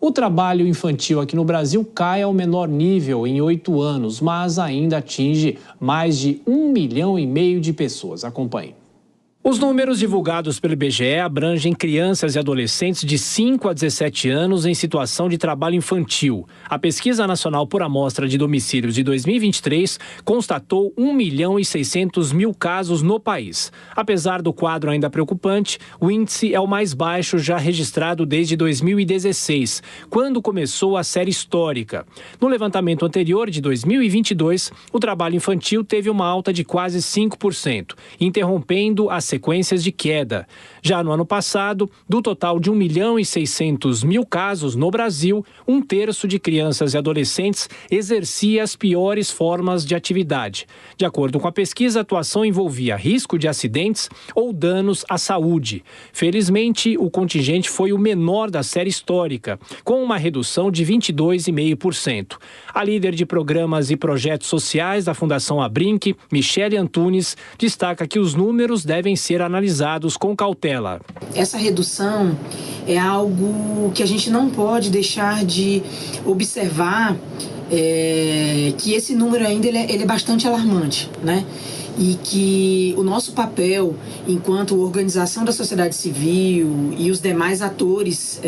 O trabalho infantil aqui no Brasil cai ao menor nível em 8 anos, mas ainda atinge mais de 1,5 milhão de pessoas. Acompanhe. Os números divulgados pelo IBGE abrangem crianças e adolescentes de 5 a 17 anos em situação de trabalho infantil. A Pesquisa Nacional por Amostra de Domicílios de 2023 constatou 1.600.000 casos no país. Apesar do quadro ainda preocupante, o índice é o mais baixo já registrado desde 2016, quando começou a série histórica. No levantamento anterior, de 2022, o trabalho infantil teve uma alta de quase 5%, interrompendo a sequências de queda. Já no ano passado, do total de 1.600.000 casos no Brasil, 1/3 de crianças e adolescentes exercia as piores formas de atividade. De acordo com a pesquisa, a atuação envolvia risco de acidentes ou danos à saúde. Felizmente, o contingente foi o menor da série histórica, com uma redução de 22,5%. A líder de programas e projetos sociais da Fundação Abrinq, Michele Antunes, destaca que os números devem ser analisados com cautela. Essa redução é algo que a gente não pode deixar de observar, que esse número ainda ele é bastante alarmante, né? E que o nosso papel enquanto organização da sociedade civil e os demais atores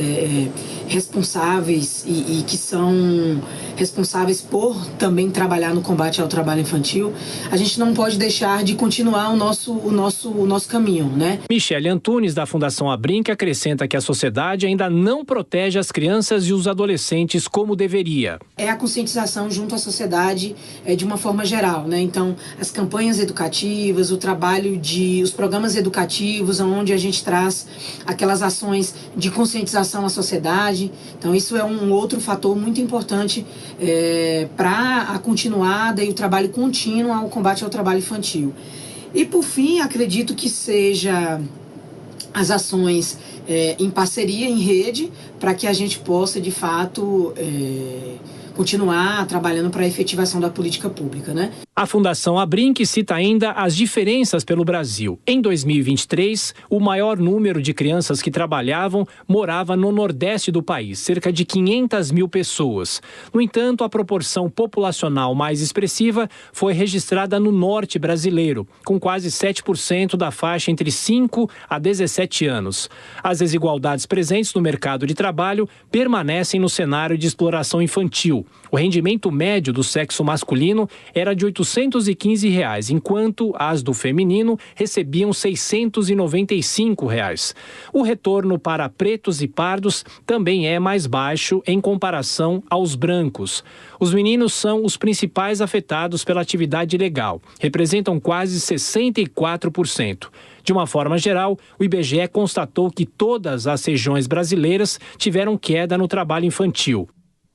responsáveis e que são responsáveis por também trabalhar no combate ao trabalho infantil, a gente não pode deixar de continuar o nosso caminho, né? Michele Antunes, da Fundação Abrinq, acrescenta que a sociedade ainda não protege as crianças e os adolescentes como deveria. É a conscientização junto à sociedade de uma forma geral, né? Então, as campanhas educativas, o trabalho os programas educativos, onde a gente traz aquelas ações de conscientização à sociedade. Então, isso é um outro fator muito importante para a continuada e o trabalho contínuo ao combate ao trabalho infantil. E, por fim, acredito que seja as ações em parceria, em rede, para que a gente possa, de fato, continuar trabalhando para a efetivação da política pública, né? A Fundação Abrinq cita ainda as diferenças pelo Brasil. Em 2023, o maior número de crianças que trabalhavam morava no Nordeste do país, cerca de 500.000 pessoas. No entanto, a proporção populacional mais expressiva foi registrada no Norte brasileiro, com quase 7% da faixa entre 5 a 17 anos. As desigualdades presentes no mercado de trabalho permanecem no cenário de exploração infantil. O rendimento médio do sexo masculino era de R$ 815, enquanto as do feminino recebiam R$ 695. O retorno para pretos e pardos também é mais baixo em comparação aos brancos. Os meninos são os principais afetados pela atividade ilegal, representam quase 64%. De uma forma geral, o IBGE constatou que todas as regiões brasileiras tiveram queda no trabalho infantil.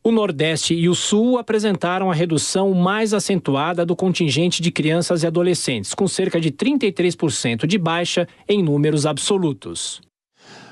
O Nordeste e o Sul apresentaram a redução mais acentuada do contingente de crianças e adolescentes, com cerca de 33% de baixa em números absolutos.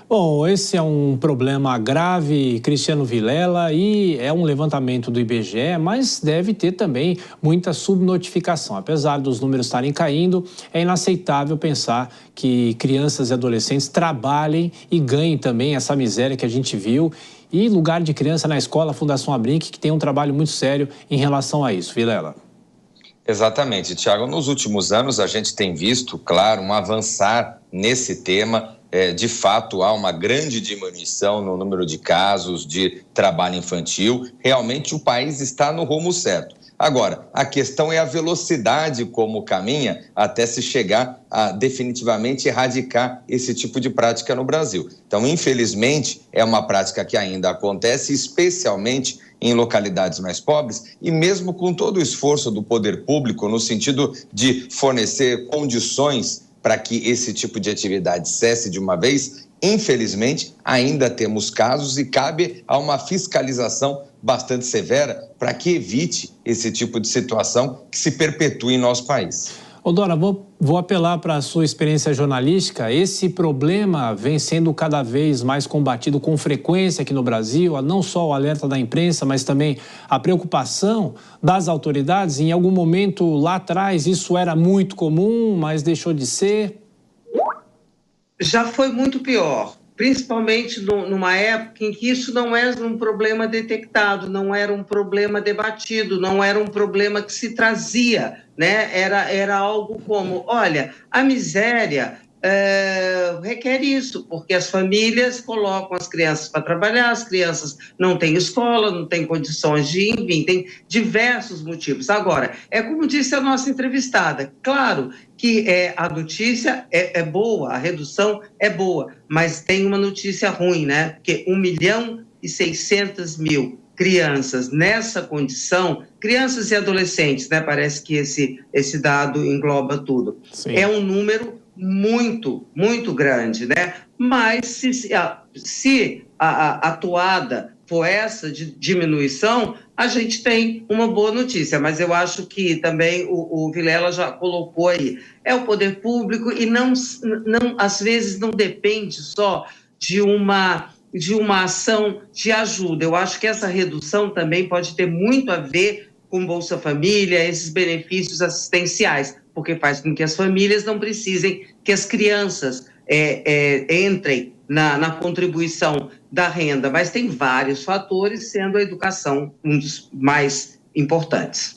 Bom, esse é um problema grave, Cristiano Vilela, e é um levantamento do IBGE, mas deve ter também muita subnotificação. Apesar dos números estarem caindo, é inaceitável pensar que crianças e adolescentes trabalhem e ganhem também essa miséria que a gente viu. E lugar de criança na escola, a Fundação Abrinq, que tem um trabalho muito sério em relação a isso. Vilela. Exatamente, Tiago. Nos últimos anos, a gente tem visto, claro, um avançar nesse tema. De fato, há uma grande diminuição no número de casos de trabalho infantil. Realmente, o país está no rumo certo. Agora, a questão é a velocidade como caminha até se chegar a definitivamente erradicar esse tipo de prática no Brasil. Então, infelizmente, é uma prática que ainda acontece, especialmente em localidades mais pobres, e mesmo com todo o esforço do poder público no sentido de fornecer condições para que esse tipo de atividade cesse de uma vez, infelizmente, ainda temos casos e cabe a uma fiscalização bastante severa para que evite esse tipo de situação que se perpetue em nosso país. Dora, vou apelar para a sua experiência jornalística. Esse problema vem sendo cada vez mais combatido com frequência aqui no Brasil, não só o alerta da imprensa, mas também a preocupação das autoridades. Em algum momento lá atrás isso era muito comum, mas deixou de ser? Já foi muito pior. principalmente numa época em que isso não era um problema detectado, não era um problema debatido, não era um problema que se trazia, né? Era algo como, olha, a miséria requer isso, porque as famílias colocam as crianças para trabalhar, as crianças não têm escola, não têm condições de ir, enfim, tem diversos motivos. Agora, é como disse a nossa entrevistada, claro que a notícia é boa, a redução é boa, mas tem uma notícia ruim, né? Porque 1.600.000 crianças nessa condição, crianças e adolescentes, né? Parece que esse dado engloba tudo. Sim. É um número muito, muito grande, né? Mas se a atuada for essa de diminuição, a gente tem uma boa notícia, mas eu acho que também o Vilela já colocou aí, é o poder público e não às vezes não depende só de uma ação de ajuda. Eu acho que essa redução também pode ter muito a ver com Bolsa Família, esses benefícios assistenciais, porque faz com que as famílias não precisem que as crianças entrem na contribuição da renda, mas tem vários fatores, sendo a educação um dos mais importantes.